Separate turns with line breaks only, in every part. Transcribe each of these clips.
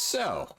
So,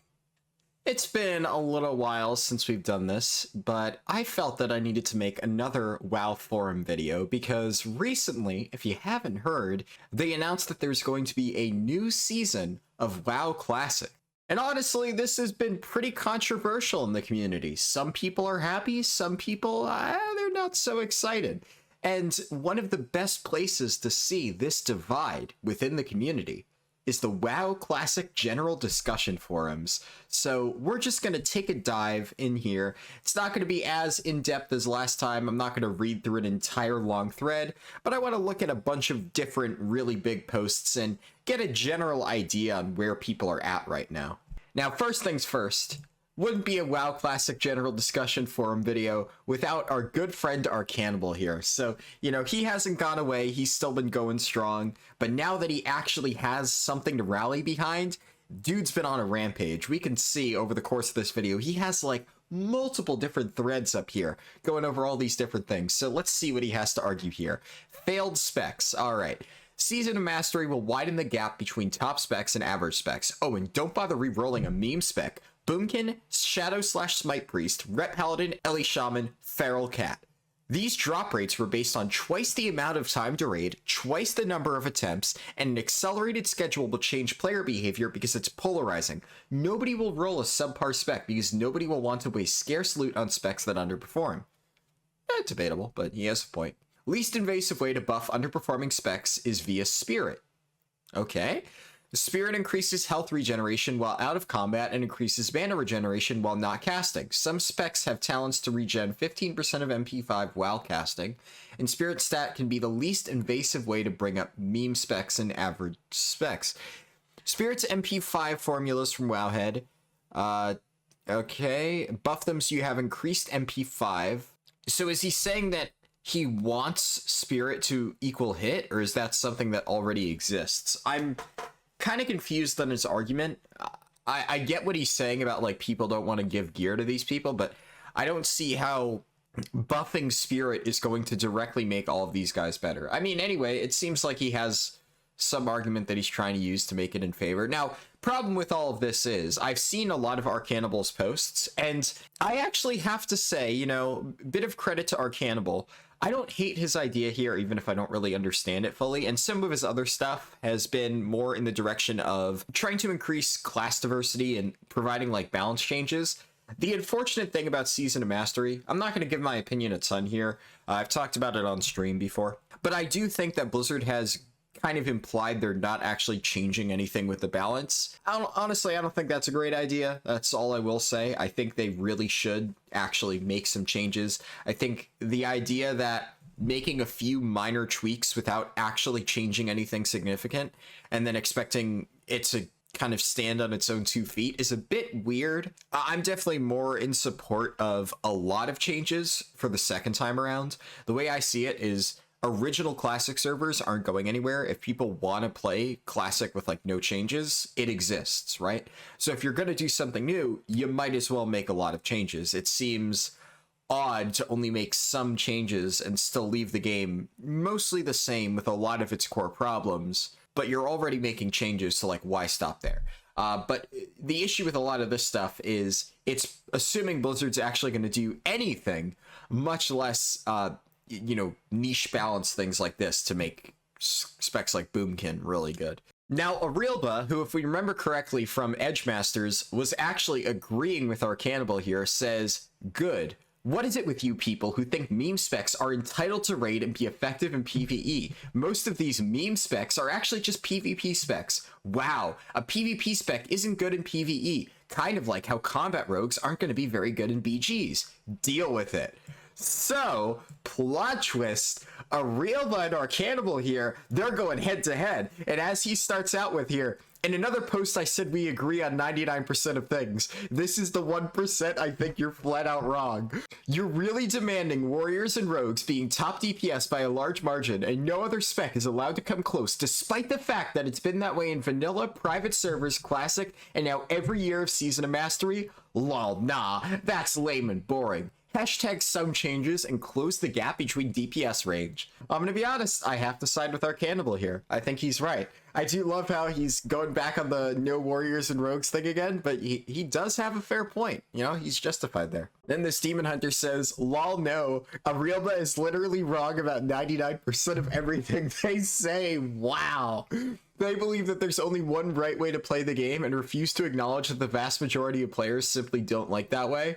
it's been a little while since we've done this, but I felt that I needed to make another WoW forum video because recently, if you haven't heard, they announced that there's going to be a new season of WoW Classic. And honestly, this has been pretty controversial in the community. Some people are happy, some people, they're not so excited. And one of the best places to see this divide within the community is the WoW Classic General Discussion Forums. So we're just going to take a dive in here. It's not going to be as in-depth as last time. I'm not going to read through an entire long thread, but I want to look at a bunch of different really big posts and get a general idea on where people are at right now. Now, first things first, wouldn't be a WoW Classic General Discussion Forum video without our good friend Arcannibal here. So, you know, he hasn't gone away, he's still been going strong, but now that he actually has something to rally behind, dude's been on a rampage. We can see over the course of this video, he has like multiple different threads up here going over all these different things. So let's see what he has to argue here. Failed specs, all right. Season of Mastery will widen the gap between top specs and average specs. Oh, and don't bother re-rolling a meme spec. Boomkin, Shadow/Smite Priest, Ret Paladin, Ellie Shaman, Feral Cat. These drop rates were based on twice the amount of time to raid, twice the number of attempts, and an accelerated schedule will change player behavior because it's polarizing. Nobody will roll a subpar spec because nobody will want to waste scarce loot on specs that underperform. Debatable, but he has a point. Least invasive way to buff underperforming specs is via Spirit. Okay. Spirit increases health regeneration while out of combat and increases mana regeneration while not casting. Some specs have talents to regen 15% of MP5 while casting, and Spirit stat can be the least invasive way to bring up meme specs and average specs. Spirit's MP5 formulas from Wowhead. Okay, buff them so you have increased MP5. So is he saying that he wants Spirit to equal hit, or is that something that already exists? I'm kind of confused on his argument. I get what he's saying about like people don't want to give gear to these people, but I don't see how buffing Spirit is going to directly make all of these guys better. I mean, anyway, it seems like he has some argument that he's trying to use to make it in favor. Now, problem with all of this is I've seen a lot of Arcannibal's posts, and I actually have to say, you know, bit of credit to Arcannibal. I don't hate his idea here, even if I don't really understand it fully, and some of his other stuff has been more in the direction of trying to increase class diversity and providing like balance changes. The unfortunate thing about Season of Mastery, I'm not going to give my opinion a ton here. I've talked about it on stream before, but I do think that Blizzard has kind of implied they're not actually changing anything with the balance. Honestly, I don't think that's a great idea. That's all I will say. I think they really should actually make some changes. I think the idea that making a few minor tweaks without actually changing anything significant and then expecting it to kind of stand on its own 2 feet is a bit weird. I'm definitely more in support of a lot of changes for the second time around. The way I see it is original Classic servers aren't going anywhere. If people want to play Classic with like no changes, it exists, right? So if you're going to do something new, you might as well make a lot of changes. It seems odd to only make some changes and still leave the game mostly the same with a lot of its core problems, but you're already making changes, so like why stop there? But the issue with a lot of this stuff is it's assuming Blizzard's actually going to do anything, much less you know, niche balance things like this to make specs like Boomkin really good. Now, Arilba, who, if we remember correctly from Edgemasters, was actually agreeing with Arcannibal here, says, good. What is it with you people who think meme specs are entitled to raid and be effective in PvE? Most of these meme specs are actually just PvP specs. Wow, a PvP spec isn't good in PvE. Kind of like how combat rogues aren't going to be very good in BGs. Deal with it. So, plot twist, Arilba and Arcannibal here, they're going head to head. And as he starts out with here, in another post I said we agree on 99% of things. This is the 1% I think you're flat out wrong. You're really demanding warriors and rogues being top DPS by a large margin, and no other spec is allowed to come close, despite the fact that it's been that way in vanilla, private servers, classic, and now every year of Season of Mastery? Lol, nah, that's lame and boring. hashtag some changes and close the gap between DPS range. I'm gonna be honest, I have to side with our cannibal here. I think he's right. I do love how he's going back on the no warriors and rogues thing again, but he does have a fair point. You know, he's justified there. Then this demon hunter says, lol no, Arealma is literally wrong about 99% of everything they say. Wow. They believe that there's only one right way to play the game and refuse to acknowledge that the vast majority of players simply don't like that way.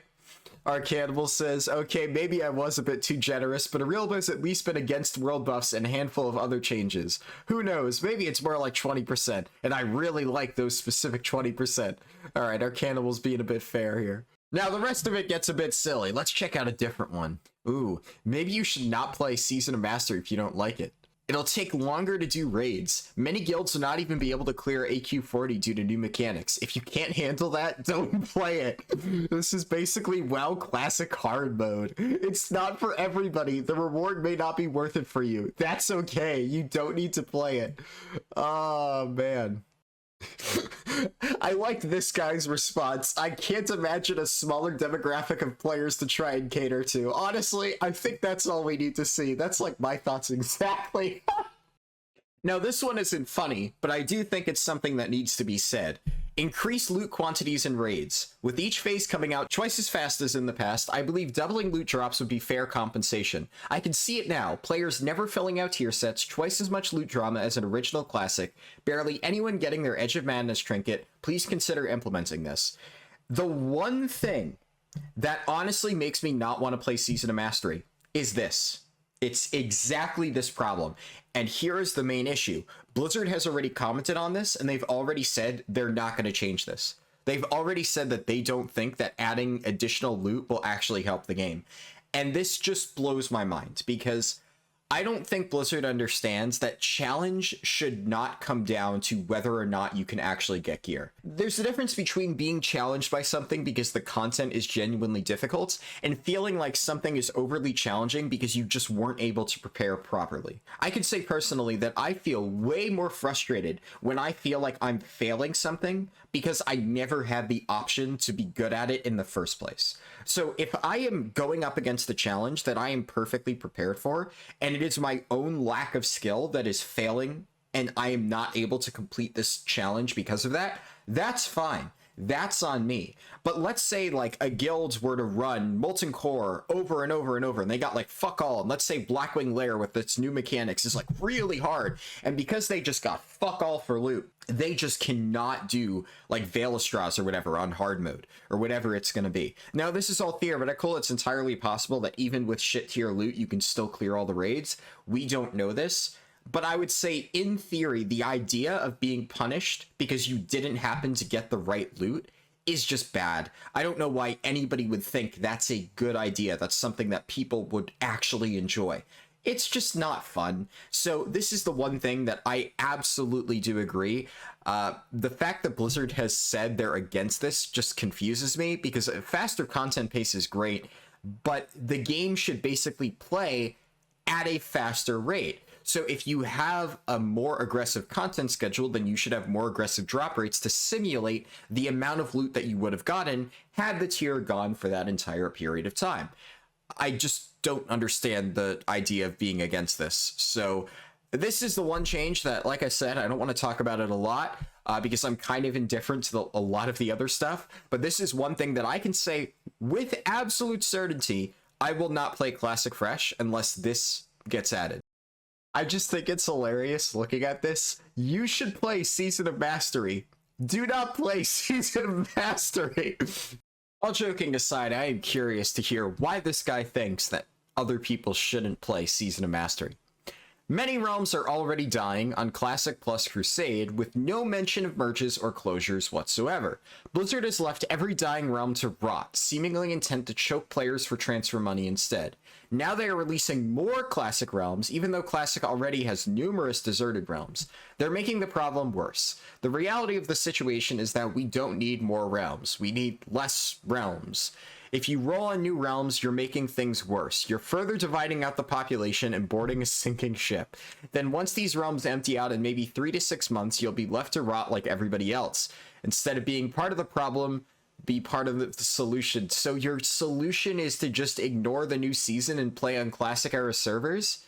Our cannibal says, okay, maybe I was a bit too generous, but Arealma has at least been against world buffs and a handful of other changes. Who knows? Maybe it's more like 20%, and I really like those specific 20%. All right, our cannibal's being a bit fair here. Now, the rest of it gets a bit silly. Let's check out a different one. Ooh, maybe you should not play Season of Mastery if you don't like it. It'll take longer to do raids. Many guilds will not even be able to clear AQ40 due to new mechanics. If you can't handle that, don't play it. This is basically WoW Classic Hard mode. It's not for everybody. The reward may not be worth it for you. That's okay. You don't need to play it. Oh, man. I like this guy's response. I can't imagine a smaller demographic of players to try and cater to. Honestly, I think that's all we need to see. That's like my thoughts exactly. Now, this one isn't funny, but I do think it's something that needs to be said. Increase loot quantities in raids. With each phase coming out twice as fast as in the past, I believe doubling loot drops would be fair compensation. I can see it now, players never filling out tier sets, twice as much loot drama as an original classic, barely anyone getting their Edge of Madness trinket. Please consider implementing this. The one thing that honestly makes me not want to play Season of Mastery is this. It's exactly this problem. And here is the main issue. Blizzard has already commented on this, and they've already said they're not going to change this. They've already said that they don't think that adding additional loot will actually help the game. And this just blows my mind, because I don't think Blizzard understands that challenge should not come down to whether or not you can actually get gear. There's a difference between being challenged by something because the content is genuinely difficult and feeling like something is overly challenging because you just weren't able to prepare properly. I can say personally that I feel way more frustrated when I feel like I'm failing something because I never had the option to be good at it in the first place. So if I am going up against a challenge that I am perfectly prepared for, and it is my own lack of skill that is failing, and I am not able to complete this challenge because of that, that's fine. That's on me. But let's say like a guild were to run Molten Core over and over and over, and they got like fuck all, and let's say Blackwing Lair with its new mechanics is like really hard, and because they just got fuck all for loot, they just cannot do like Veilastras or whatever on hard mode or whatever it's going to be. Now, this is all theoretical. It's entirely possible that even with shit tier loot, you can still clear all the raids. We don't know this. But I would say, in theory, the idea of being punished because you didn't happen to get the right loot is just bad. I don't know why anybody would think that's a good idea. That's something that people would actually enjoy. It's just not fun. So this is the one thing that I absolutely do agree. The fact that Blizzard has said they're against this just confuses me, because a faster content pace is great, but the game should basically play at a faster rate. So if you have a more aggressive content schedule, then you should have more aggressive drop rates to simulate the amount of loot that you would have gotten had the tier gone for that entire period of time. I just don't understand the idea of being against this. So this is the one change that, like I said, I don't want to talk about it a lot because I'm kind of indifferent to a lot of the other stuff. But this is one thing that I can say with absolute certainty, I will not play Classic Fresh unless this gets added. I just think it's hilarious looking at this. You should play Season of Mastery. Do not play Season of Mastery. All joking aside, I am curious to hear why this guy thinks that other people shouldn't play Season of Mastery. Many realms are already dying on Classic plus Crusade with no mention of merges or closures whatsoever. Blizzard has left every dying realm to rot, seemingly intent to choke players for transfer money instead. Now they are releasing more Classic realms, even though Classic already has numerous deserted realms. They're making the problem worse. The reality of the situation is that we don't need more realms. We need less realms. If you roll on new realms, you're making things worse. You're further dividing out the population and boarding a sinking ship. Then once these realms empty out in maybe 3 to 6 months, you'll be left to rot like everybody else. Instead of being part of the problem, be part of the solution. So your solution is to just ignore the new season and play on classic era servers?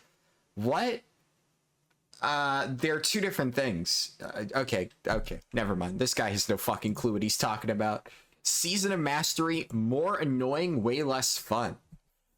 What? They're two different things. Okay, never mind. This guy has no fucking clue what he's talking about. Season of Mastery, more annoying, way less fun.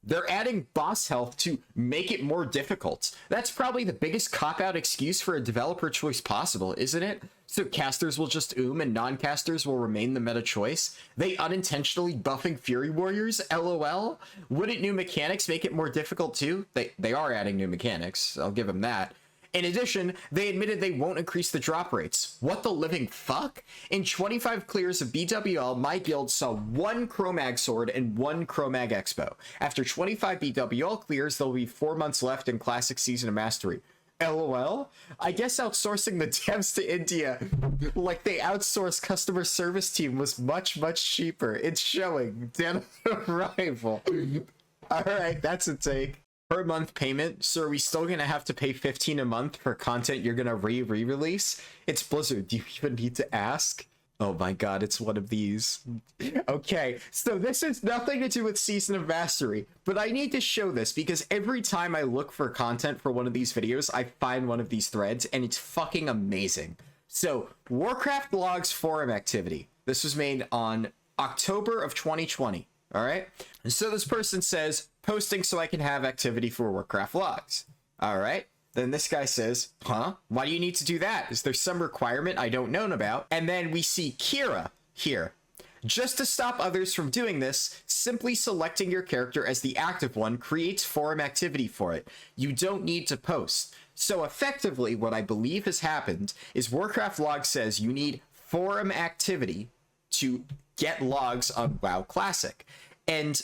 They're adding boss health to make it more difficult. That's probably the biggest cop-out excuse for a developer choice possible, isn't it? So casters will just and non-casters will remain the meta choice? They unintentionally buffing Fury Warriors? LOL? Wouldn't new mechanics make it more difficult too? They are adding new mechanics, I'll give them that. In addition, they admitted they won't increase the drop rates. What the living fuck? In 25 clears of BWL, my guild saw 1 Chromag sword and 1 Chromag Expo. After 25 BWL clears, there'll be 4 months left in Classic Season of Mastery. LOL? I guess outsourcing the devs to India, like they outsourced customer service team, was much, much cheaper. It's showing. Dead arrival. Alright, that's a take. Per month payment, so are we still gonna have to pay $15 a month for content you're gonna re-release? It's Blizzard, do you even need to ask? Oh my god, it's one of these. Okay, so this has nothing to do with Season of Mastery, but I need to show this because every time I look for content for one of these videos, I find one of these threads, and it's fucking amazing. So, Warcraft logs forum activity. This was made on October of 2020. All right. And so this person says, posting so I can have activity for Warcraft logs. All right. Then this guy says, huh? Why do you need to do that? Is there some requirement I don't know about? And then we see Kira here. Just to stop others from doing this, simply selecting your character as the active one creates forum activity for it. You don't need to post. So effectively, what I believe has happened is Warcraft log says you need forum activity to get logs on WoW Classic. And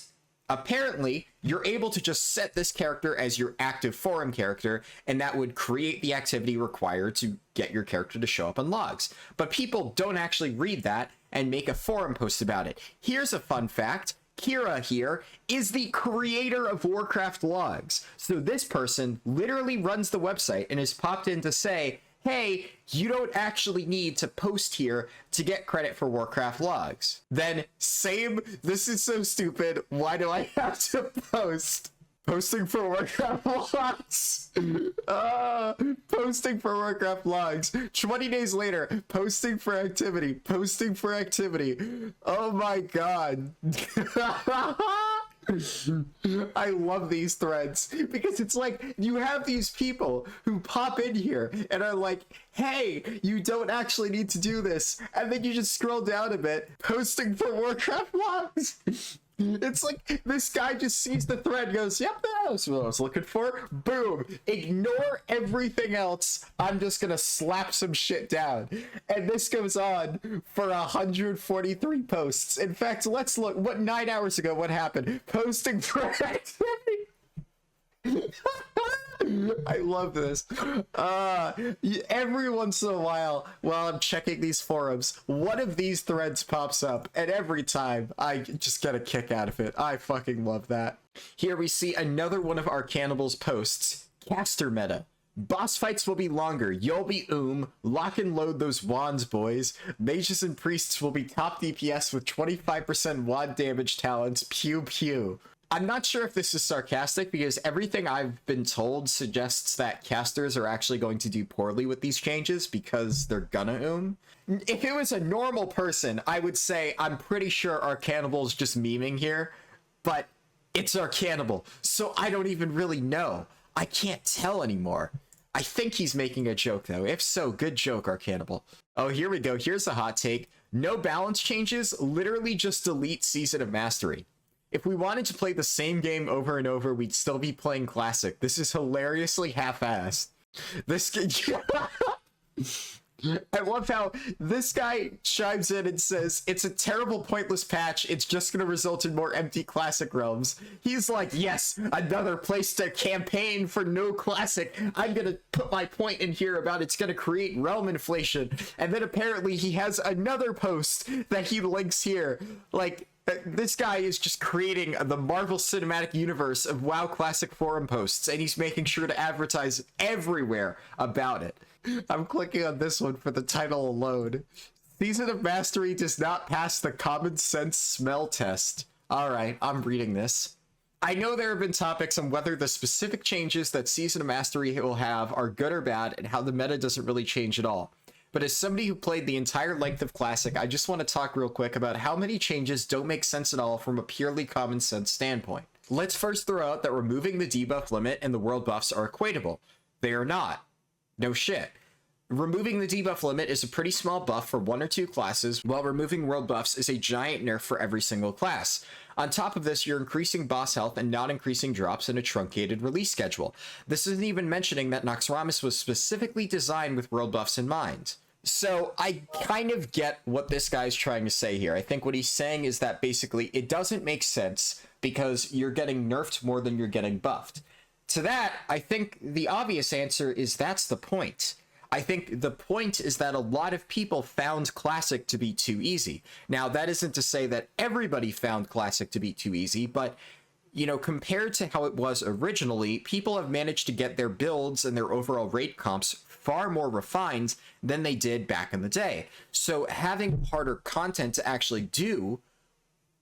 apparently, you're able to just set this character as your active forum character, and that would create the activity required to get your character to show up on logs. But people don't actually read that and make a forum post about it. Here's a fun fact. Kira here is the creator of Warcraft logs. So this person literally runs the website and has popped in to say, hey, you don't actually need to post here to get credit for Warcraft logs. Then this is so stupid, why do I have to post? Posting for Warcraft logs. Posting for Warcraft logs. 20 days later, posting for activity. Oh my god. I love these threads because it's like you have these people who pop in here and are like, hey, you don't actually need to do this, and then you just scroll down a bit, posting for Warcraft logs. It's like this guy just sees the thread, goes, yep, that's what I was looking for. Boom. Ignore everything else. I'm just gonna slap some shit down. And this goes on for 143 posts. In fact, let's look. 9 hours ago, what happened? Posting for activity. I love this. Every once in a while I'm checking these forums, one of these threads pops up, and every time I just get a kick out of it. I fucking love that. Here we see another one of our Cannibal's posts. Caster meta. Boss fights will be longer. You'll be lock and load those wands, boys. Mages and priests will be top DPS with 25% wand damage talents. Pew pew. I'm not sure if this is sarcastic because everything I've been told suggests that casters are actually going to do poorly with these changes because they're gonna If it was a normal person, I would say I'm pretty sure our Cannibal's just memeing here, but it's our Cannibal, so I don't even really know. I can't tell anymore. I think he's making a joke though. If so, good joke, our Cannibal. Oh, here we go. Here's a hot take. No balance changes, literally just delete Season of Mastery. If we wanted to play the same game over and over, we'd still be playing Classic. This is hilariously half-assed. I love how this guy chimes in and says, it's a terrible, pointless patch. It's just going to result in more empty Classic realms. He's like, yes, another place to campaign for no Classic. I'm going to put my point in here about it's going to create realm inflation. And then apparently he has another post that he links here. Like, this guy is just creating the Marvel Cinematic Universe of WoW Classic forum posts, and he's making sure to advertise everywhere about it. I'm clicking on this one for the title alone. Season of Mastery does not pass the common sense smell test. Alright, I'm reading this. I know there have been topics on whether the specific changes that Season of Mastery will have are good or bad, and how the meta doesn't really change at all. But as somebody who played the entire length of Classic, I just want to talk real quick about how many changes don't make sense at all from a purely common sense standpoint. Let's first throw out that removing the debuff limit and the world buffs are equatable. They are not. No shit. Removing the debuff limit is a pretty small buff for one or two classes, while removing world buffs is a giant nerf for every single class. On top of this, you're increasing boss health and not increasing drops in a truncated release schedule. This isn't even mentioning that Noxramas was specifically designed with world buffs in mind. So I kind of get what this guy's trying to say here. I think what he's saying is that basically it doesn't make sense because you're getting nerfed more than you're getting buffed. To that, I think the obvious answer is that's the point. I think the point is that a lot of people found Classic to be too easy. Now, that isn't to say that everybody found Classic to be too easy, but, you know, compared to how it was originally, people have managed to get their builds and their overall raid comps far more refined than they did back in the day. So having harder content to actually do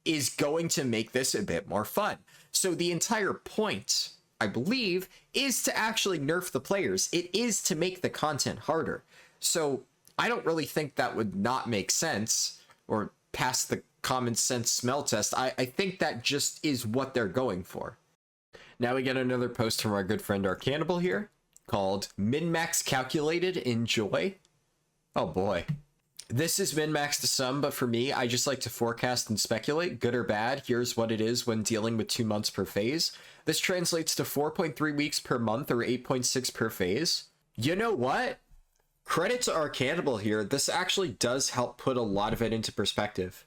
is going to make this a bit more fun. So the entire point, I believe, is to actually nerf the players. It is to make the content harder. So I don't really think that would not make sense or pass the common sense smell test. I think that just is what they're going for. Now we get another post from our good friend Arcannibal here called Min-Max Calculated Enjoy. Oh boy. This is min-max to some, but for me, I just like to forecast and speculate, good or bad. Here's what it is when dealing with 2 months per phase. This translates to 4.3 weeks per month or 8.6 per phase. You know what? Credit to Arcannibal here. This actually does help put a lot of it into perspective.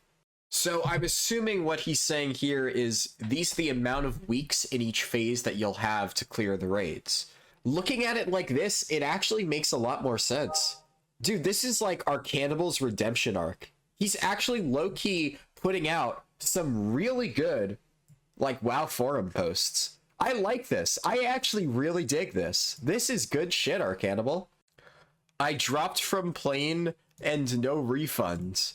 So I'm assuming what he's saying here is these are the amount of weeks in each phase that you'll have to clear the raids. Looking at it like this, it actually makes a lot more sense. Dude, this is like Arcannibal's redemption arc. He's actually low-key putting out some really good, like, WoW forum posts. I like this. I actually really dig this. This is good shit, Arcannibal. I dropped from plane and no refunds.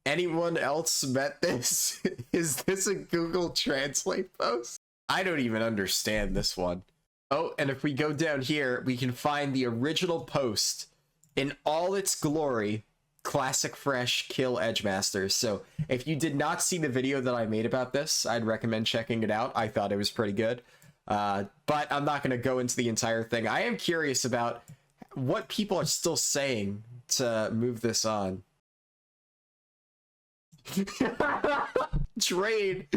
Anyone else met this? Is this a Google Translate post? I don't even understand this one. Oh, and if we go down here, we can find the original post in all its glory, classic fresh kill Edgemasters. So if you did not see the video that I made about this, I'd recommend checking it out. I thought it was pretty good. But I'm not going to go into the entire thing. I am curious about what people are still saying to move this on. Trade.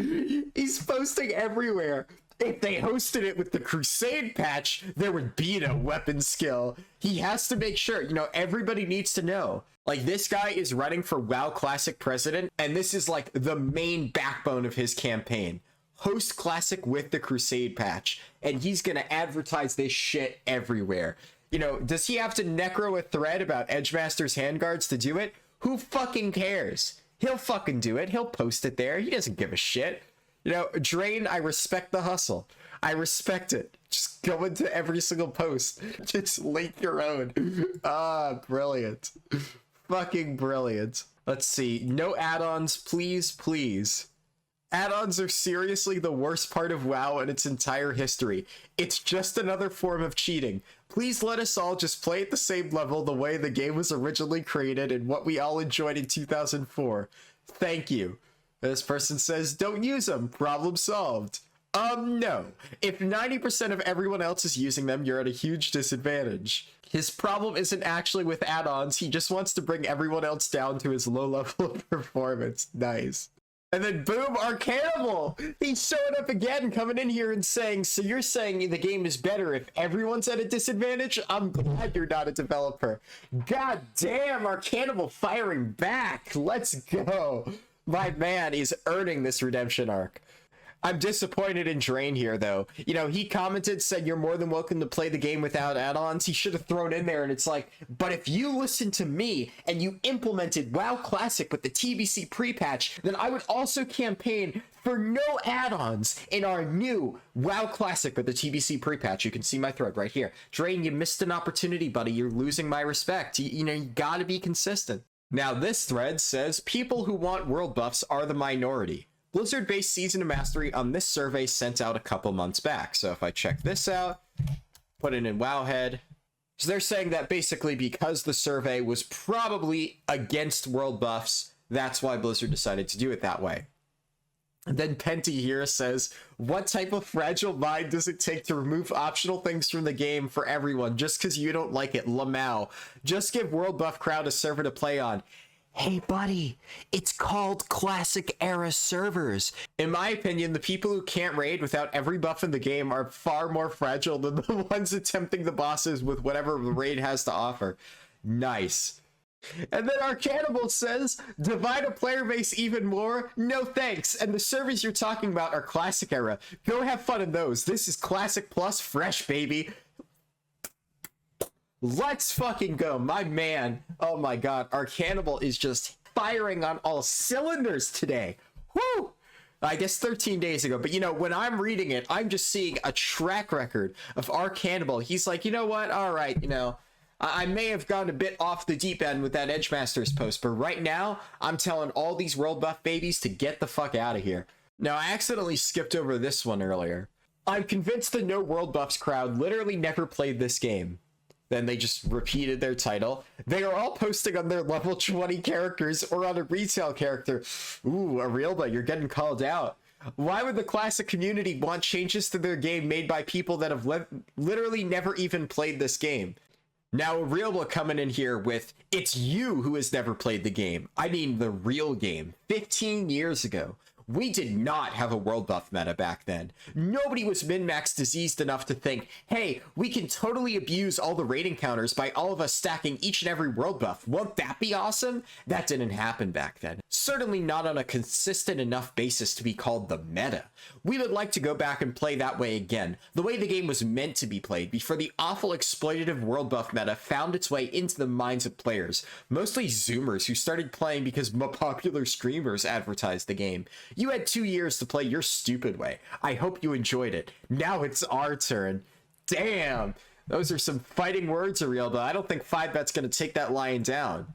He's posting everywhere. If they hosted it with the Crusade patch, there would be no weapon skill. He has to make sure, you know, everybody needs to know. Like, this guy is running for WoW Classic president, and this is like the main backbone of his campaign. Host Classic with the Crusade patch, and he's gonna advertise this shit everywhere. You know, does he have to necro a thread about Edgemaster's handguards to do it? Who fucking cares? He'll fucking do it. He'll post it there. He doesn't give a shit. You know, Drain, I respect the hustle. I respect it. Just go into every single post. Just link your own. Ah, brilliant. Fucking brilliant. Let's see. No add-ons, please, please. Add-ons are seriously the worst part of WoW in its entire history. It's just another form of cheating. Please let us all just play at the same level the way the game was originally created and what we all enjoyed in 2004. Thank you. This person says, don't use them. Problem solved. No. If 90% of everyone else is using them, you're at a huge disadvantage. His problem isn't actually with add-ons. He just wants to bring everyone else down to his low level of performance. Nice. And then boom, Arcannibal! He's showing up again, coming in here and saying, so you're saying the game is better if everyone's at a disadvantage? I'm glad you're not a developer. God damn, Arcannibal firing back. Let's go. My man is earning this redemption arc. I'm disappointed in Drain here, though. You know, he commented, said you're more than welcome to play the game without add-ons. He should have thrown in there, and it's like, but if you listened to me and you implemented WoW Classic with the TBC pre-patch, then I would also campaign for no add-ons in our new WoW Classic with the TBC pre-patch. You can see my thread right here. Drain, you missed an opportunity, buddy. You're losing my respect. You know, you gotta be consistent. Now, this thread says people who want world buffs are the minority. Blizzard based Season of Mastery on this survey sent out a couple months back. So if I check this out, put it in Wowhead. So they're saying that basically because the survey was probably against world buffs, that's why Blizzard decided to do it that way. And then Penty here says, what type of fragile mind does it take to remove optional things from the game for everyone just because you don't like it? Lamau. Just give World Buff Crowd a server to play on. Hey, buddy, it's called Classic Era servers. In my opinion, the people who can't raid without every buff in the game are far more fragile than the ones attempting the bosses with whatever the raid has to offer. Nice. And then our cannibal says, divide a player base even more? No thanks. And the servers you're talking about are Classic Era. Go have fun in those. This is Classic Plus fresh, baby. Let's fucking go, my man. Oh my god, our cannibal is just firing on all cylinders today. Woo! I guess 13 days ago, but you know, when I'm reading it, I'm just seeing a track record of our cannibal. He's like, you know what? All right, you know, I may have gone a bit off the deep end with that Edgemasters post, but right now, I'm telling all these world buff babies to get the fuck out of here. Now, I accidentally skipped over this one earlier. I'm convinced the no world buffs crowd literally never played this game. Then they just repeated their title. They are all posting on their level 20 characters or on a retail character. Ooh, Arilba, you're getting called out. Why would the classic community want changes to their game made by people that have literally never even played this game? Now, Arilba coming in here with, it's you who has never played the game. I mean, the real game. 15 years ago. We did not have a world buff meta back then. Nobody was min-max diseased enough to think, hey, we can totally abuse all the rating counters by all of us stacking each and every world buff. Won't that be awesome? That didn't happen back then. Certainly not on a consistent enough basis to be called the meta. We would like to go back and play that way again, the way the game was meant to be played before the awful exploitative world buff meta found its way into the minds of players, mostly Zoomers who started playing because popular streamers advertised the game. You had 2 years to play your stupid way. I hope you enjoyed it. Now it's our turn. Damn. Those are some fighting words, Ariel, but I don't think 5bet's going to take that lion down.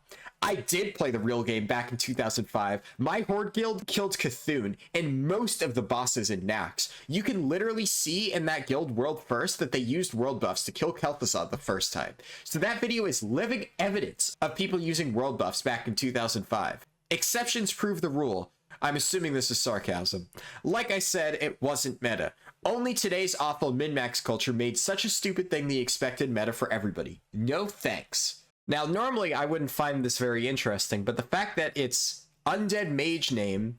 I did play the real game back in 2005. My Horde guild killed Cthulhu and most of the bosses in Nax. You can literally see in that guild world first that they used world buffs to kill Kel'Thuzad the first time. So that video is living evidence of people using world buffs back in 2005. Exceptions prove the rule. I'm assuming this is sarcasm. Like I said, it wasn't meta. Only today's awful min-max culture made such a stupid thing the expected meta for everybody. No thanks. Now, normally I wouldn't find this very interesting, but the fact that it's Undead Mage name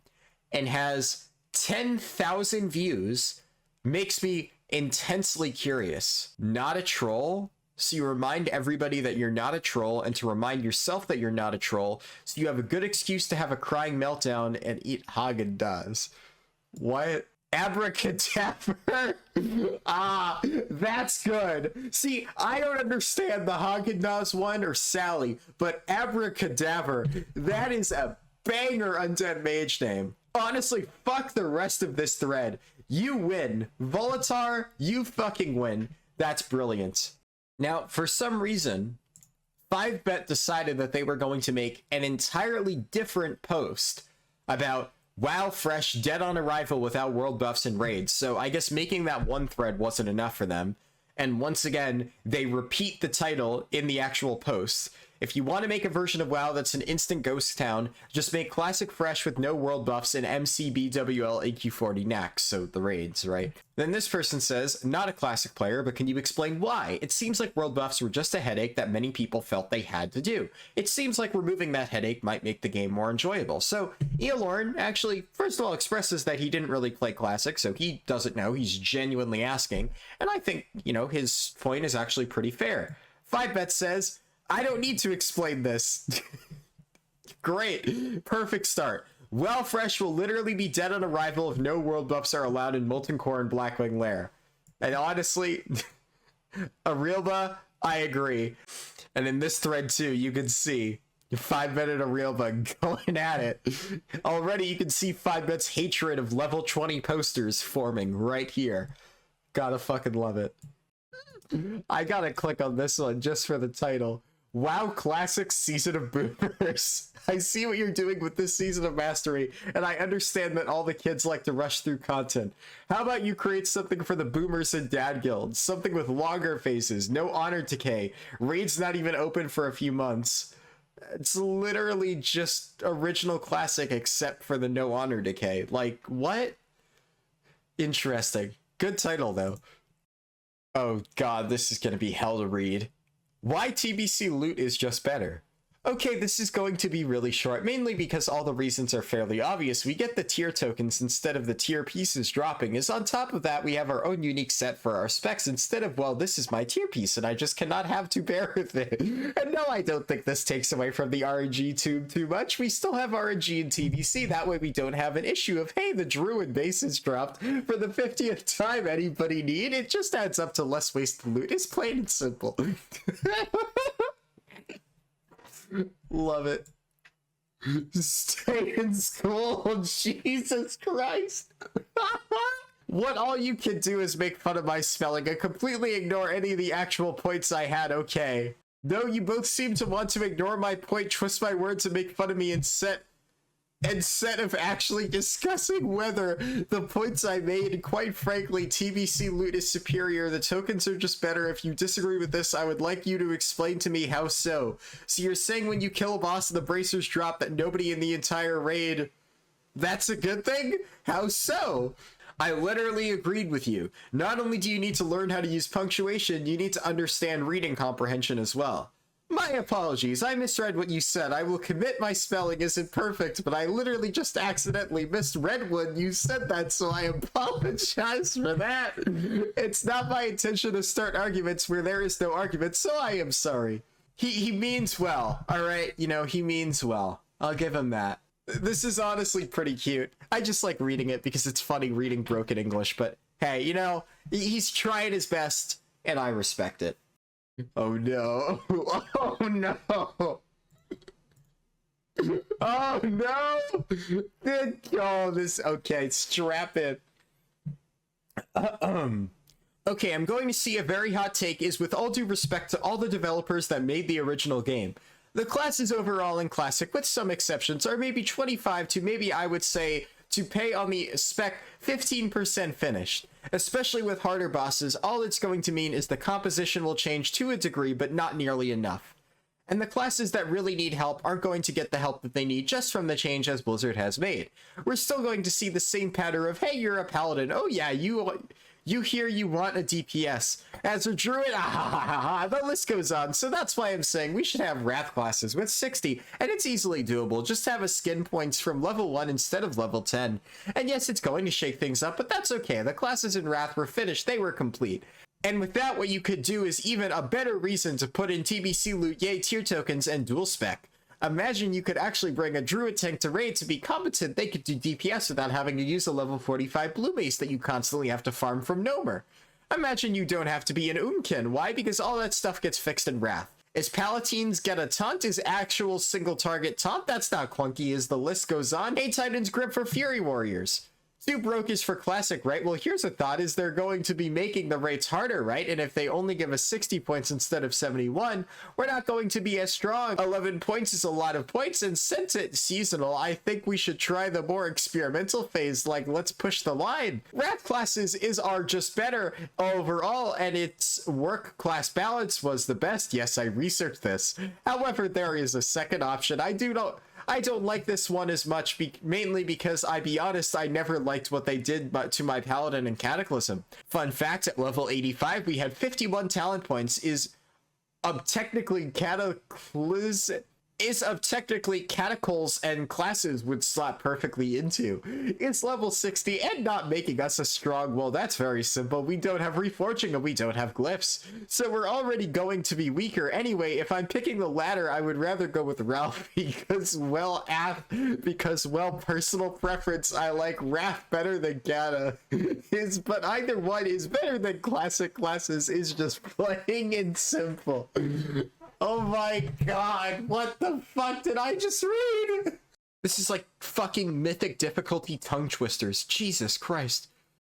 and has 10,000 views makes me intensely curious. Not a troll? So you remind everybody that you're not a troll, and to remind yourself that you're not a troll, so you have a good excuse to have a crying meltdown and eat Haagen-Dazs. What? Abracadabra? Ah, that's good. See, I don't understand the Haagen-Dazs one or Sally, but Abracadabra, that is a banger Undead Mage name. Honestly, fuck the rest of this thread. You win. Volatar, you fucking win. That's brilliant. Now, for some reason, 5bet decided that they were going to make an entirely different post about WoW Fresh dead on arrival without world buffs and raids. So I guess making that one thread wasn't enough for them. And once again, they repeat the title in the actual post. If you want to make a version of WoW that's an instant ghost town, just make Classic Fresh with no world buffs and MCBWL AQ40 Nax, so the raids, right? Then this person says, not a Classic player, but can you explain why? It seems like world buffs were just a headache that many people felt they had to do. It seems like removing that headache might make the game more enjoyable. So Eolorn actually, first of all, expresses that he didn't really play Classic, so he doesn't know, he's genuinely asking. And I think, you know, his point is actually pretty fair. 5bet says, I don't need to explain this. Great. Perfect start. WoW Fresh will literally be dead on arrival if no world buffs are allowed in Molten Core and Blackwing Lair. And honestly, Arilba, I agree. And in this thread too, you can see 5bet and Arilba going at it. Already you can see 5bet's hatred of level 20 posters forming right here. Gotta fucking love it. I gotta click on this one just for the title. WoW Classic Season of Boomers. I see what you're doing with this season of Mastery, and I understand that all the kids like to rush through content. How about you create something for the Boomers and Dad Guilds? Something with longer phases, no honor decay, raids not even open for a few months. It's literally just original Classic except for the no honor decay. Like, what? Interesting. Good title, though. Oh god, this is gonna be hell to read. Why TBC loot is just better. Okay, this is going to be really short, mainly because all the reasons are fairly obvious. We get the tier tokens instead of the tier pieces dropping, as on top of that we have our own unique set for our specs instead of, well, this is my tier piece and I just cannot have to bear with it. And no, I don't think this takes away from the RNG too much. We still have RNG in TBC, that way we don't have an issue of, hey, the Druid base is dropped for the 50th time anybody need. It just adds up to less wasted loot. It's plain and simple. Love it. Stay in school. Jesus Christ. What all you can do is make fun of my spelling and completely ignore any of the actual points I had, okay? No, you both seem to want to ignore my point, twist my words, and make fun of me instead of actually discussing whether the points I made. Quite frankly, TBC loot is superior. The tokens are just better. If you disagree with this, I would like you to explain to me how so. So you're saying when you kill a boss and the bracers drop that nobody in the entire raid, that's a good thing? How so? I literally agreed with you. Not only do you need to learn how to use punctuation, you need to understand reading comprehension as well. My apologies, I misread what you said. I will commit my spelling isn't perfect, but I literally just accidentally misread when you said that, so I apologize for that. It's not my intention to start arguments where there is no argument, so I am sorry. He means well, alright? You know, he means well. I'll give him that. This is honestly pretty cute. I just like reading it because it's funny reading broken English, but hey, you know, he's trying his best, and I respect it. Oh no. Oh no. Oh no. Good call. This okay, strap it. Okay, I'm going to see a very hot take is with all due respect to all the developers that made the original game. The classes overall in Classic, with some exceptions, are maybe 25 to maybe I would say to pay on the spec 15% finished. Especially with harder bosses, all it's going to mean is the composition will change to a degree, but not nearly enough. And the classes that really need help aren't going to get the help that they need just from the change as Blizzard has made. We're still going to see the same pattern of, hey, you're a paladin, oh yeah, you hear you want a DPS. As a druid, the list goes on. So that's why I'm saying we should have Wrath classes with 60, and it's easily doable. Just have a skin points from level 1 instead of level 10. And yes, it's going to shake things up, but that's okay. The classes in Wrath were finished, they were complete. And with that, what you could do is even a better reason to put in TBC loot, yay, tier tokens, and dual spec. Imagine you could actually bring a druid tank to raid to be competent. They could do DPS without having to use a level 45 blue base that you constantly have to farm from Nomer. Imagine you don't have to be an Umkin. Why? Because all that stuff gets fixed in Wrath. Is Palatines get a taunt? Is actual single target taunt? That's not clunky as the list goes on. Hey, Titan's Grip for Fury Warriors. 2 broke is for Classic, right? Well, here's a thought, is they're going to be making the rates harder, right? And if they only give us 60 points instead of 71, we're not going to be as strong. 11 points is a lot of points, and since it's seasonal, I think we should try the more experimental phase, like let's push the line. Wrath classes are just better overall, and its work class balance was the best. Yes, I researched this. However, there is a second option. I don't like this one as much, mainly because, I be honest, I never liked what they did to my Paladin and Cataclysm. Fun fact, at level 85, we had 51 talent points, is of technically Cataclysm and classes would slot perfectly into. It's level 60 and not making us a strong, well, that's very simple. We don't have reforging and we don't have glyphs. So we're already going to be weaker. Anyway, if I'm picking the latter, I would rather go with Ralph because, well, personal preference, I like Wrath better than Gata. But either one is better than Classic classes, is just plain and simple. Oh my god, what the fuck did I just read? This is like fucking mythic difficulty tongue twisters. Jesus Christ.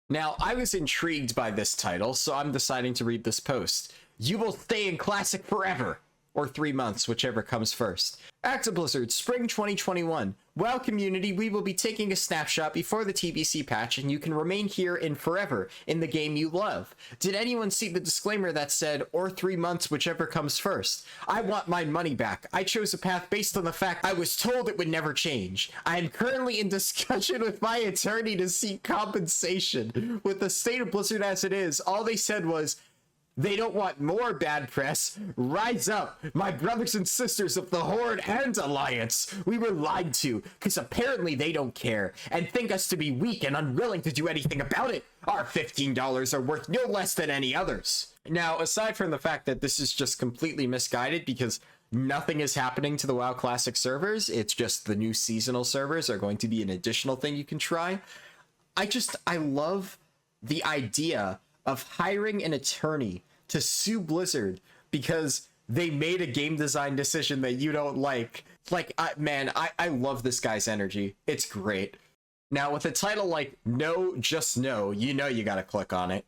Now, I was intrigued by this title, so I'm deciding to read this post. You will stay in Classic forever. or 3 months, whichever comes first. Active Blizzard, Spring 2021. WoW community, we will be taking a snapshot before the TBC patch, and you can remain here in forever in the game you love. Did anyone see the disclaimer that said, or 3 months, whichever comes first? I want my money back. I chose a path based on the fact I was told it would never change. I am currently in discussion with my attorney to seek compensation. With the state of Blizzard as it is, all they said was, they don't want more bad press. Rise up, my brothers and sisters of the Horde and Alliance. We were lied to, because apparently they don't care, and think us to be weak and unwilling to do anything about it. Our $15 are worth no less than any others. Now, aside from the fact that this is just completely misguided, because nothing is happening to the WoW Classic servers, it's just the new seasonal servers are going to be an additional thing you can try. I love the idea of hiring an attorney to sue Blizzard because they made a game design decision that you don't like. Man, I love this guy's energy. It's great. Now, with a title like No, Just No, you know you gotta click on it.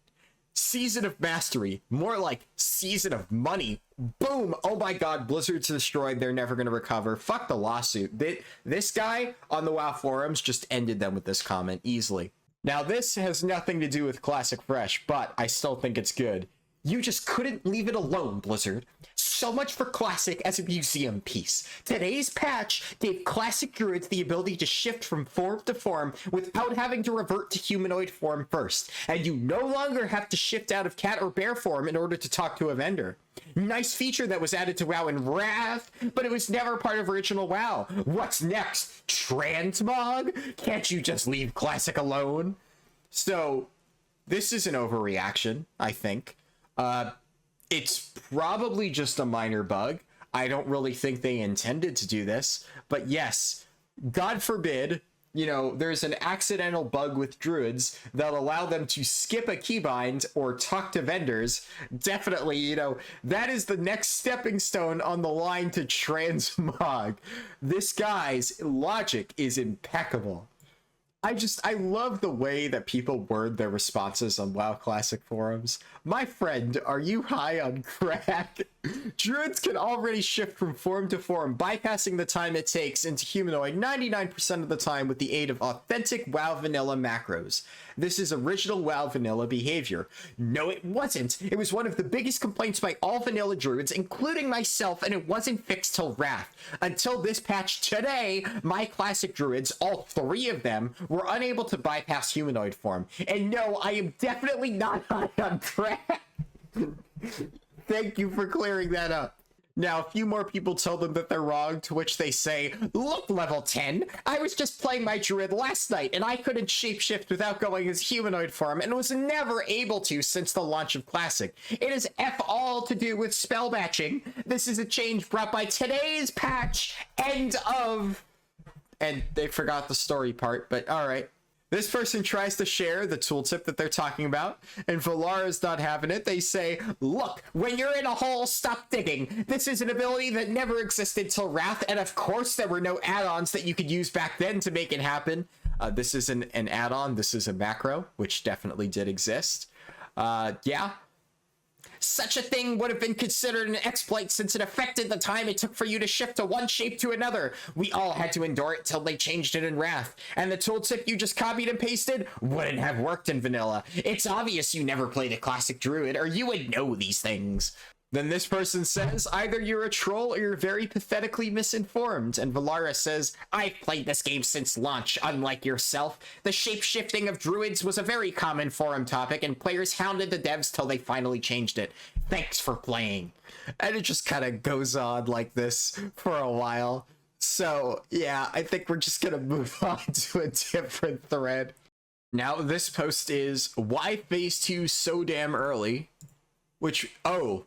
Season of Mastery, more like Season of Money. Boom! Oh my god, Blizzard's destroyed. They're never gonna recover. Fuck the lawsuit. This guy on the WoW forums just ended them with this comment easily. Now, this has nothing to do with Classic Fresh, but I still think it's good. You just couldn't leave it alone, Blizzard. So much for Classic as a museum piece. Today's patch gave Classic Druids the ability to shift from form to form without having to revert to humanoid form first, and you no longer have to shift out of cat or bear form in order to talk to a vendor. Nice feature that was added to WoW in Wrath, but it was never part of original WoW. What's next? Transmog? Can't you just leave Classic alone? So, this is an overreaction, I think. It's probably just a minor bug. I don't really think they intended to do this, but yes, God forbid, you know, there's an accidental bug with druids that allow them to skip a keybind or talk to vendors. Definitely, you know, that is the next stepping stone on the line to transmog. This guy's logic is impeccable. I love the way that people word their responses on WoW Classic forums. My friend, are you high on crack? Druids can already shift from form to form, bypassing the time it takes into humanoid 99% of the time with the aid of authentic WoW Vanilla macros. This is original WoW Vanilla behavior. No, it wasn't. It was one of the biggest complaints by all Vanilla Druids, including myself, and it wasn't fixed till Wrath. Until this patch today, my Classic Druids, all 3 of them, were unable to bypass humanoid form. And no, I am definitely not high on crack. Thank you for clearing that up. Now, a few more people tell them that they're wrong, to which they say, look, level 10, I was just playing my druid last night, and I couldn't shapeshift without going as humanoid form, and was never able to since the launch of Classic. It is F all to do with spell batching. This is a change brought by today's patch, end of... And they forgot the story part, but alright. This person tries to share the tooltip that they're talking about, and Valara's not having it. They say, look, when you're in a hole, stop digging. This is an ability that never existed till Wrath, and of course there were no add-ons that you could use back then to make it happen. This is an add-on. This is a macro, which definitely did exist. Yeah. Such a thing would have been considered an exploit since it affected the time it took for you to shift to one shape to another. We all had to endure it till they changed it in Wrath. And the tooltip you just copied and pasted wouldn't have worked in Vanilla. It's obvious you never played a Classic Druid, or you would know these things. Then this person says, either you're a troll or you're very pathetically misinformed. And Valara says, I've played this game since launch, unlike yourself. The shape-shifting of druids was a very common forum topic, and players hounded the devs till they finally changed it. Thanks for playing. And it just kind of goes on like this for a while. So, yeah, I think we're just gonna move on to a different thread. Now, this post is, why Phase 2 so damn early? Which, oh...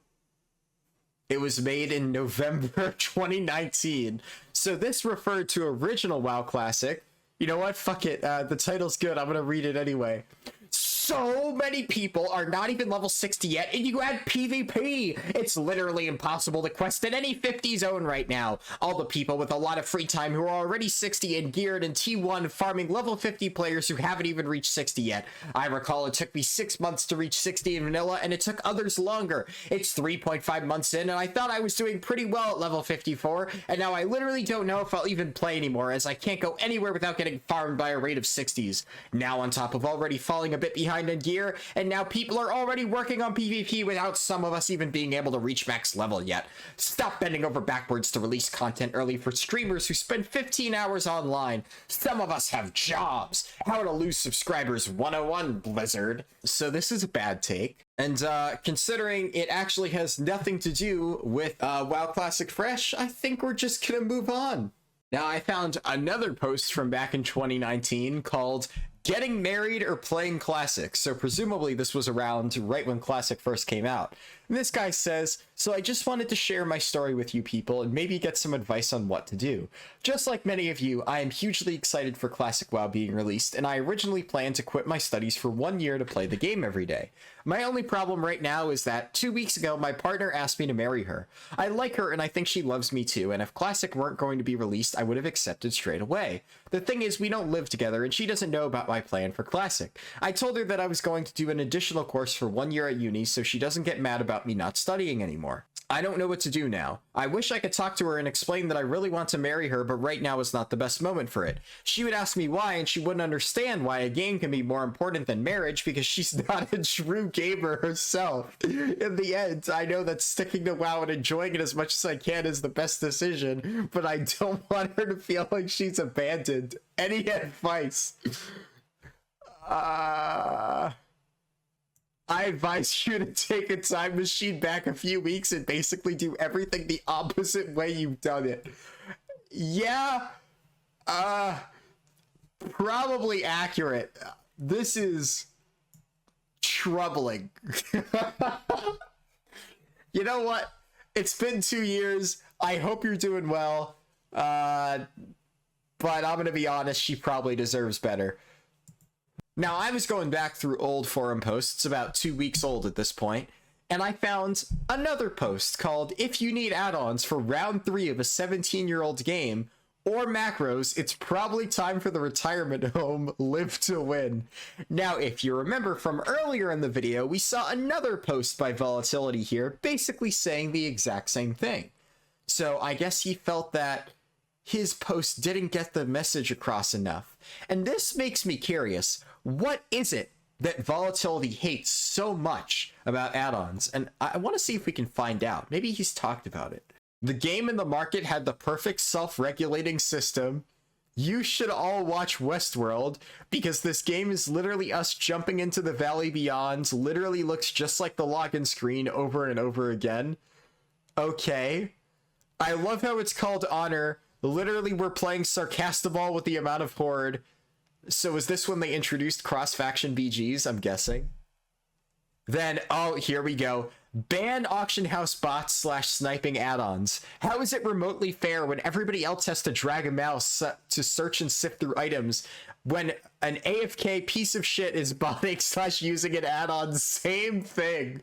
It was made in November 2019. So this referred to original WoW Classic. You know what? Fuck it. The title's good. I'm going to read it anyway. So so many people are not even level 60 yet, and you add PvP. It's literally impossible to quest in any 50 zone right now. All the people with a lot of free time who are already 60 and geared in T1 farming level 50 players who haven't even reached 60 yet. I recall it took me 6 months to reach 60 in vanilla, and it took others longer. It's 3.5 months in, and I thought I was doing pretty well at level 54, and now I literally don't know if I'll even play anymore, as I can't go anywhere without getting farmed by a rate of 60s. Now on top of already falling a bit behind in gear, and now people are already working on PvP without some of us even being able to reach max level yet. Stop bending over backwards to release content early for streamers who spend 15 hours online. Some of us have jobs. How to lose subscribers 101, Blizzard. So this is a bad take. And considering it actually has nothing to do with WoW Classic Fresh, I think we're just gonna move on. Now, I found another post from back in 2019 called Getting Married or Playing Classic. So presumably this was around right when Classic first came out. And this guy says, so I just wanted to share my story with you people and maybe get some advice on what to do. Just like many of you, I am hugely excited for Classic WoW being released, and I originally planned to quit my studies for 1 year to play the game every day. My only problem right now is that 2 weeks ago, my partner asked me to marry her. I like her and I think she loves me too, and if Classic weren't going to be released, I would have accepted straight away. The thing is, we don't live together and she doesn't know about my plan for Classic. I told her that I was going to do an additional course for 1 year at uni so she doesn't get mad about me not studying anymore. I don't know what to do now. I wish I could talk to her and explain that I really want to marry her, but right now is not the best moment for it. She would ask me why, and she wouldn't understand why a game can be more important than marriage because she's not a true gamer herself. In the end, I know that sticking to WoW and enjoying it as much as I can is the best decision, but I don't want her to feel like she's abandoned. Any advice? I advise you to take a time machine back a few weeks and basically do everything the opposite way you've done it. Yeah, probably accurate. This is troubling. You know what? It's been 2 years. I hope you're doing well. But I'm gonna be honest, she probably deserves better. Now, I was going back through old forum posts, about 2 weeks old at this point, and I found another post called If You Need Add-ons for Round 3 of a 17-year-old game, or macros, it's probably time for the retirement home, live to win. Now, if you remember from earlier in the video, we saw another post by Volatility here, basically saying the exact same thing. So I guess he felt that his post didn't get the message across enough. And this makes me curious. What is it that Volatility hates so much about add-ons? And I want to see if we can find out. Maybe he's talked about it. The game in the market had the perfect self-regulating system. You should all watch Westworld, because this game is literally us jumping into the Valley Beyond, literally looks just like the login screen over and over again. Okay. I love how it's called Honor. Literally, we're playing Sarcastaball with the amount of Horde. So is this when they introduced cross-faction BGs, I'm guessing? Then, oh, here we go. Ban auction house bots / sniping add-ons. How is it remotely fair when everybody else has to drag a mouse to search and sift through items when an AFK piece of shit is botting / using an add-on? Same thing.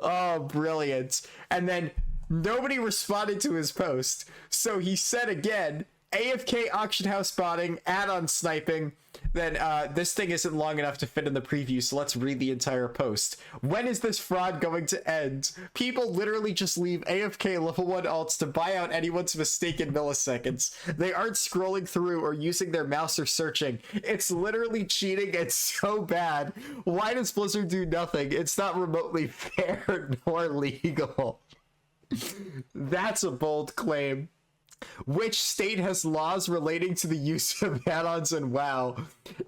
Oh, brilliant. And then nobody responded to his post. So he said again, AFK auction house botting, add-on sniping. Then this thing isn't long enough to fit in the preview, so let's read the entire post. When is this fraud going to end? People literally just leave AFK level 1 alts to buy out anyone's mistake in milliseconds. They aren't scrolling through or using their mouse or searching. It's literally cheating. It's so bad. Why does Blizzard do nothing? It's not remotely fair nor legal. That's a bold claim. Which state has laws relating to the use of add-ons in WoW?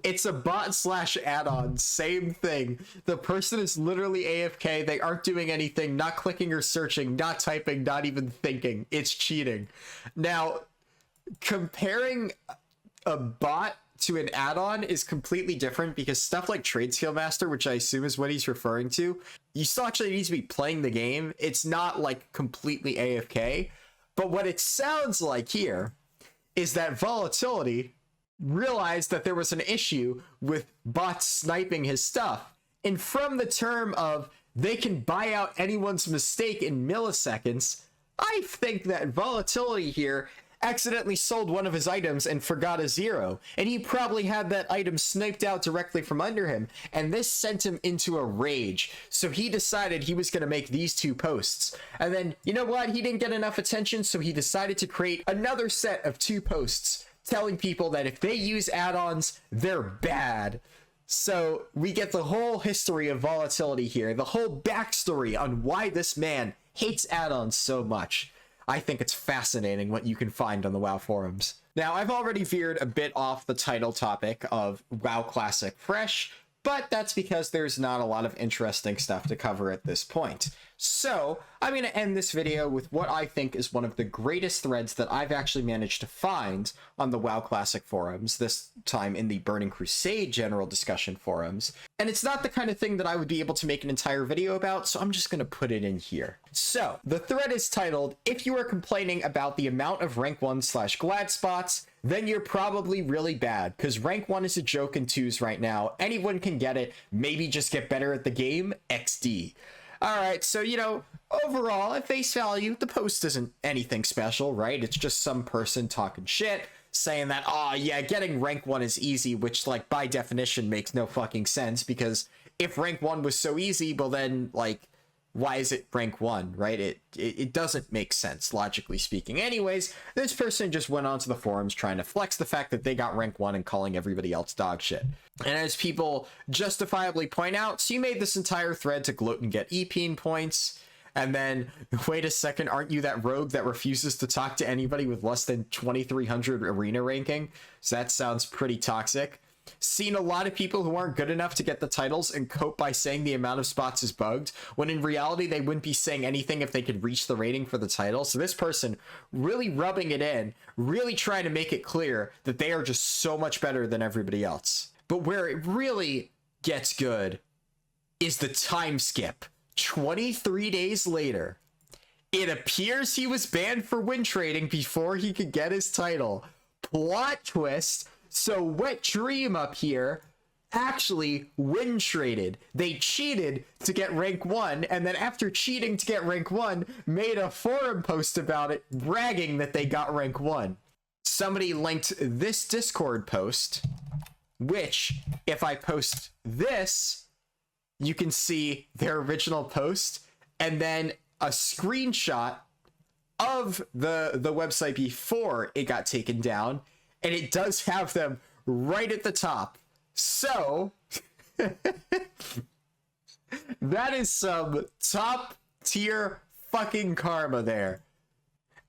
It's a bot / add-on. Same thing. The person is literally AFK. They aren't doing anything, not clicking or searching, not typing, not even thinking. It's cheating. Now, comparing a bot to an add-on is completely different because stuff like Trade Skill Master, which I assume is what he's referring to, you still actually need to be playing the game. It's not like completely AFK. But what it sounds like here is that Volatility realized that there was an issue with bots sniping his stuff. And from the term of they can buy out anyone's mistake in milliseconds, I think that Volatility here accidentally sold one of his items and forgot a 0, and he probably had that item sniped out directly from under him, and this sent him into a rage. So he decided he was going to make these 2 posts, and then, you know what, he didn't get enough attention, so he decided to create another set of 2 posts telling people that if they use add-ons, they're bad. So we get the whole history of Volatility here, the whole backstory on why this man hates add-ons so much. I think it's fascinating what you can find on the WoW forums. Now, I've already veered a bit off the title topic of WoW Classic Fresh, but that's because there's not a lot of interesting stuff to cover at this point. So I'm going to end this video with what I think is one of the greatest threads that I've actually managed to find on the WoW Classic forums, this time in the Burning Crusade general discussion forums. And it's not the kind of thing that I would be able to make an entire video about, so I'm just going to put it in here. So the thread is titled, "If you are complaining about the amount of rank 1/glad spots, then you're probably really bad, because rank 1 is a joke in 2s right now. Anyone can get it. Maybe just get better at the game. XD." Alright, so, you know, overall, at face value, the post isn't anything special, right? It's just some person talking shit, saying that, oh, yeah, getting rank 1 is easy, which, like, by definition makes no fucking sense, because if rank 1 was so easy, well then, like, why is it rank 1, right? It doesn't make sense, logically speaking. Anyways, this person just went onto the forums trying to flex the fact that they got rank 1 and calling everybody else dog shit. And as people justifiably point out, so you made this entire thread to gloat and get EPing points, and then, wait a second, aren't you that rogue that refuses to talk to anybody with less than 2300 arena ranking? So that sounds pretty toxic. Seen a lot of people who aren't good enough to get the titles and cope by saying the amount of spots is bugged, when in reality they wouldn't be saying anything if they could reach the rating for the title. So this person really rubbing it in, really trying to make it clear that they are just so much better than everybody else. But where it really gets good is the time skip. 23 days later, it appears he was banned for win trading before he could get his title. Plot twist. So Wet Dream up here actually win traded. They cheated to get rank 1, and then after cheating to get rank 1, made a forum post about it, bragging that they got rank 1. Somebody linked this Discord post, which, if I post this, you can see their original post, and then a screenshot of the website before it got taken down, and it does have them right at the top. So that is some top tier fucking karma there.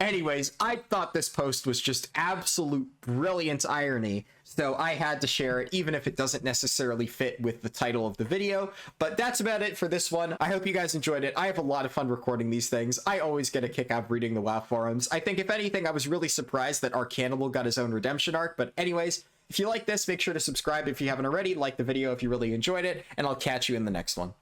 Anyways, I thought this post was just absolute brilliant irony, so I had to share it, even if it doesn't necessarily fit with the title of the video. But that's about it for this one. I hope you guys enjoyed it. I have a lot of fun recording these things. I always get a kick out of reading the WoW forums. I think, if anything, I was really surprised that Arcanimal got his own redemption arc. But anyways, if you like this, make sure to subscribe if you haven't already, like the video if you really enjoyed it, and I'll catch you in the next one.